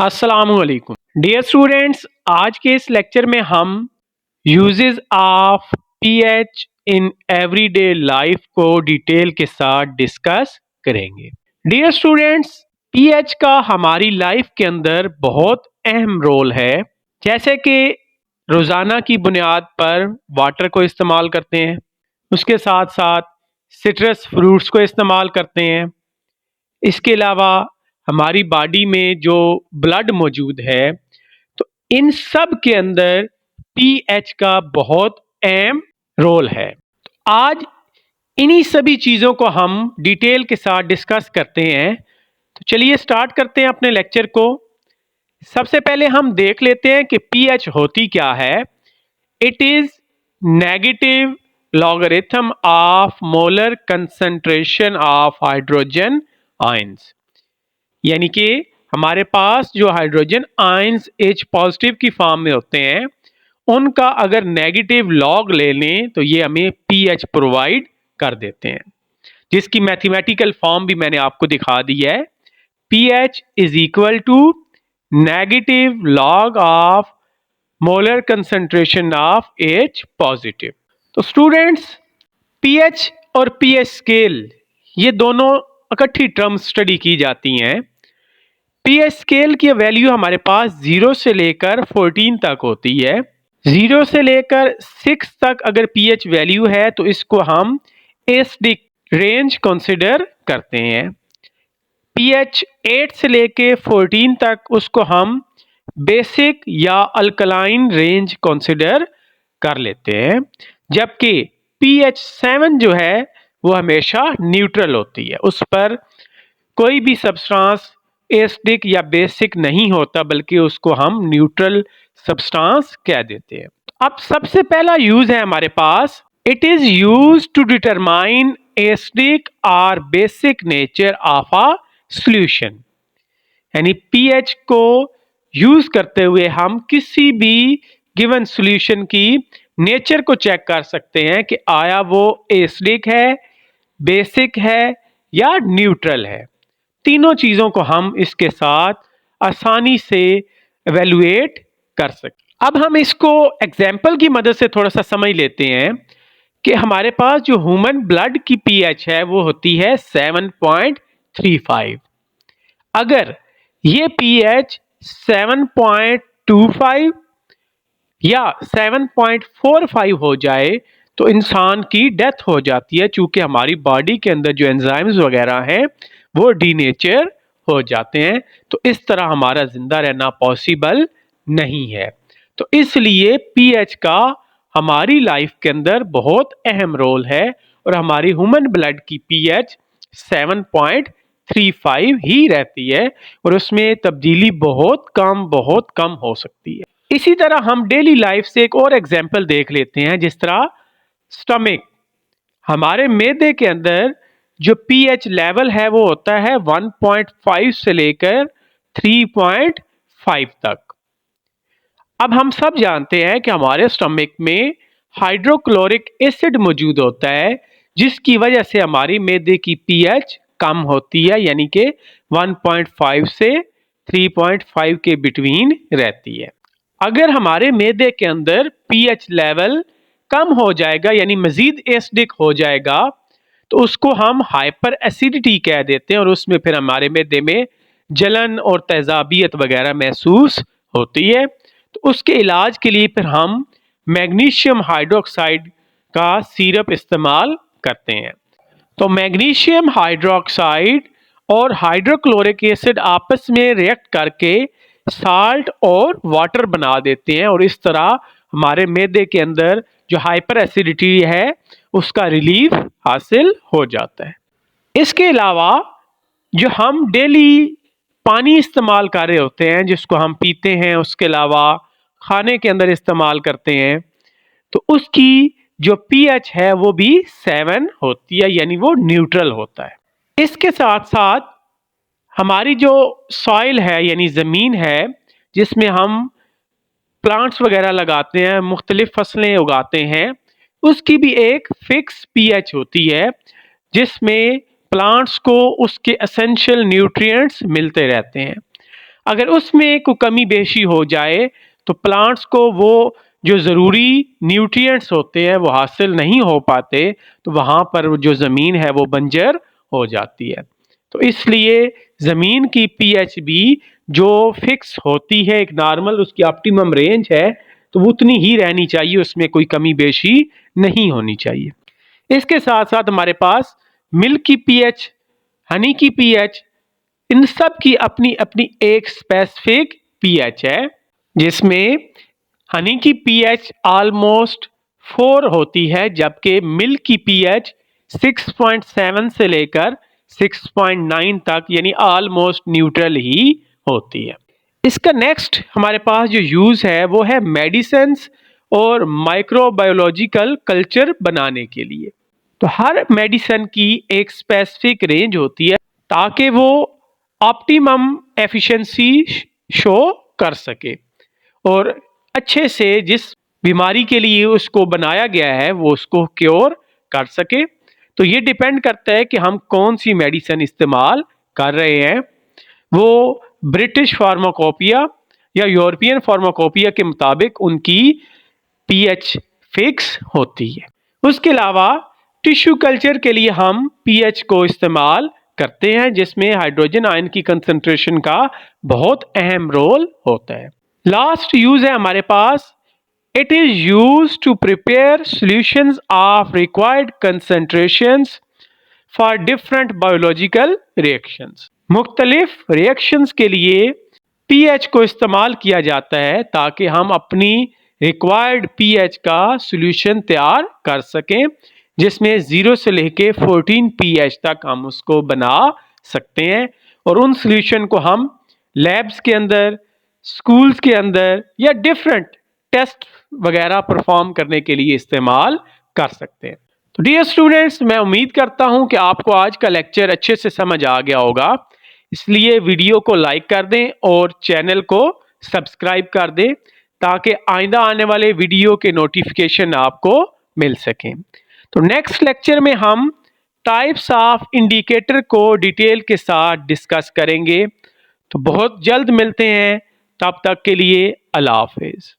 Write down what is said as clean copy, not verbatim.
अस्सलामुअलैकुम dear students. आज के इस लेक्चर में हम uses of pH in everyday life को डिटेल के साथ डिस्कस करेंगे। डियर स्टूडेंट्स, पीएच का हमारी लाइफ के अंदर बहुत अहम रोल है। जैसे कि रोज़ाना की बुनियाद पर वाटर को इस्तेमाल करते हैं, उसके साथ साथ सिट्रस फ्रूट्स को इस्तेमाल करते हैं। इसके अलावा हमारी बॉडी में जो ब्लड मौजूद है, तो इन सब के अंदर पीएच का बहुत अहम रोल है। तो आज इन्हीं सभी चीज़ों को हम डिटेल के साथ डिस्कस करते हैं। तो चलिए स्टार्ट करते हैं अपने लेक्चर को। सबसे पहले हम देख लेते हैं कि पीएच होती क्या है। It is negative logarithm of molar concentration of hydrogen ions, यानी कि हमारे पास जो हाइड्रोजन आयंस H पॉजिटिव की फॉर्म में होते हैं, उनका अगर नेगेटिव लॉग ले लें तो ये हमें पीएच प्रोवाइड कर देते हैं, जिसकी मैथमेटिकल फॉर्म भी मैंने आपको दिखा दी है। PH is equal to negative log of molar concentration of H positive. तो स्टूडेंट्स, पीएच और पीएच स्केल ये दोनों इकट्ठी टर्म स्टडी की जाती हैं। पीएच स्केल की वैल्यू हमारे पास 0 से लेकर 14 तक होती है। 0 से लेकर 6 तक अगर पीएच वैल्यू है तो इसको हम एसिडिक रेंज कंसिडर करते हैं। पीएच 8 से लेकर 14 तक उसको हम बेसिक या अल्कलाइन रेंज कंसिडर कर लेते हैं, जबकि पीएच 7 जो है वो हमेशा न्यूट्रल होती है। उस पर कोई भी सब्सटेंस एसिडिक या बेसिक नहीं होता, बल्कि उसको हम न्यूट्रल सब्सटेंस कह देते हैं। अब सबसे पहला यूज है हमारे पास, it is use to determine acidic और basic nature of a solution. यानी पीएच को यूज करते हुए हम किसी भी गिवन सॉल्यूशन की नेचर को चेक कर सकते हैं कि आया वो एसिडिक है, बेसिक है या न्यूट्रल है। तीनों चीजों को हम इसके साथ आसानी से एवेलुएट कर सकते। अब हम इसको एग्जाम्पल की मदद से थोड़ा सा समझ लेते हैं कि हमारे पास जो ह्यूमन ब्लड की पीएच है वो होती है 7.35। अगर ये पीएच 7.25 या 7.45 हो जाए तो इंसान की डेथ हो जाती है, चूंकि हमारी बॉडी के अंदर जो एंजाइम्स वगैरह हैं वो डीनेचर हो जाते हैं। तो इस तरह हमारा जिंदा रहना पॉसिबल नहीं है। तो इसलिए पीएच का हमारी लाइफ के अंदर बहुत अहम रोल है और हमारी ह्यूमन ब्लड की पीएच 7.35 ही रहती है और उसमें तब्दीली बहुत कम हो सकती है। इसी तरह हम डेली लाइफ से एक और एग्जाम्पल देख लेते हैं। जिस तरह स्टमक, हमारे मैदे के अंदर जो पीएच लेवल है वो होता है 1.5 से लेकर 3.5 तक। अब हम सब जानते हैं कि हमारे स्टमक में हाइड्रोक्लोरिक एसिड मौजूद होता है, जिसकी वजह से हमारी मैदे की पीएच कम होती है, यानी कि 1.5 से 3.5 के बिटवीन रहती है। अगर हमारे मैदे के अंदर पीएच लेवल कम हो जाएगा, यानी मजीद एसिडिक हो जाएगा, तो उसको हम हाइपर एसिडिटी कह देते हैं और उसमें फिर हमारे मैदे में जलन और तेजाबियत वगैरह महसूस होती है। तो उसके इलाज के लिए फिर हम मैग्नीशियम हाइड्रोक्साइड का सिरप इस्तेमाल करते हैं। तो मैग्नीशियम हाइड्रोक्साइड और हाइड्रोक्लोरिक एसिड आपस में रिएक्ट करके साल्ट और वाटर बना देते हैं और इस तरह हमारे मैदे के अंदर जो हाइपर एसिडिटी है उसका रिलीफ हासिल हो जाता है। इसके अलावा जो हम डेली पानी इस्तेमाल कर रहे होते हैं, जिसको हम पीते हैं, उसके अलावा खाने के अंदर इस्तेमाल करते हैं, तो उसकी जो पीएच है वो भी 7 होती है, यानी वो न्यूट्रल होता है। इसके साथ साथ हमारी जो सॉइल है, यानी ज़मीन है जिसमें हम प्लांट्स वगैरह लगाते हैं, मुख्तलिफ फसलें उगाते हैं, उसकी भी एक फिक्स पीएच होती है, जिसमें प्लांट्स को उसके एसेंशियल न्यूट्रिएंट्स मिलते रहते हैं। अगर उसमें कोई कमी बेशी हो जाए तो प्लांट्स को वो जो ज़रूरी न्यूट्रिएंट्स होते हैं वो हासिल नहीं हो पाते, तो वहाँ पर जो ज़मीन है वो बंजर हो जाती है। तो इसलिए ज़मीन की पीएच भी जो फिक्स होती है, एक नॉर्मल उसकी ऑप्टिमम रेंज है, तो वो उतनी ही रहनी चाहिए, उसमें कोई कमी बेशी नहीं होनी चाहिए। इसके साथ साथ हमारे पास मिल्क की पीएच, हनी की पीएच, इन सब की अपनी अपनी एक स्पेसिफिक पीएच है, जिसमें हनी की पीएच ऑलमोस्ट 4 होती है, जबकि मिल्क की पीएच 6.7 से लेकर 6.9 तक, यानी ऑलमोस्ट न्यूट्रल ही होती है। इसका नेक्स्ट हमारे पास जो यूज है वो है मेडिसिन्स और माइक्रोबायोलॉजिकल कल्चर बनाने के लिए। तो हर मेडिसिन की एक स्पेसिफिक रेंज होती है ताकि वो ऑप्टिमम एफिशिएंसी शो कर सके और अच्छे से जिस बीमारी के लिए उसको बनाया गया है वो उसको क्योर कर सके। तो ये डिपेंड करता है कि हम कौन सी मेडिसिन इस्तेमाल कर रहे हैं। वो ब्रिटिश फार्माकोपिया या यूरोपियन फार्माकोपिया के मुताबिक उनकी पीएच फिक्स होती है। उसके अलावा टिश्यू कल्चर के लिए हम पीएच को इस्तेमाल करते हैं, जिसमें हाइड्रोजन आयन की कंसंट्रेशन का बहुत अहम रोल होता है। लास्ट यूज है हमारे पास, it is use to prepare solutions of required concentrations for different biological reactions. मुख्तलिफ रिएक्शंस के लिए पीएच को इस्तेमाल किया जाता है ताकि हम अपनी रिक्वायर्ड पीएच का सॉल्यूशन तैयार कर सकें, जिसमें 0 से लेके 14 पीएच तक हम उसको बना सकते हैं और उन सॉल्यूशन को हम लैब्स के अंदर, स्कूल्स के अंदर या डिफरेंट टेस्ट वगैरह परफॉर्म करने के लिए इस्तेमाल कर सकते हैं। तो डियर स्टूडेंट्स, मैं उम्मीद करता हूं कि आपको आज का लेक्चर अच्छे से समझ आ गया होगा, इसलिए वीडियो को लाइक कर दें और चैनल को सब्सक्राइब कर दें ताकि आइंदा आने वाले वीडियो के नोटिफिकेशन आपको मिल सकें। तो नेक्स्ट लेक्चर में हम टाइप्स ऑफ इंडिकेटर को डिटेल के साथ डिस्कस करेंगे। तो बहुत जल्द मिलते हैं, तब तक के लिए अल्लाह हाफिज़।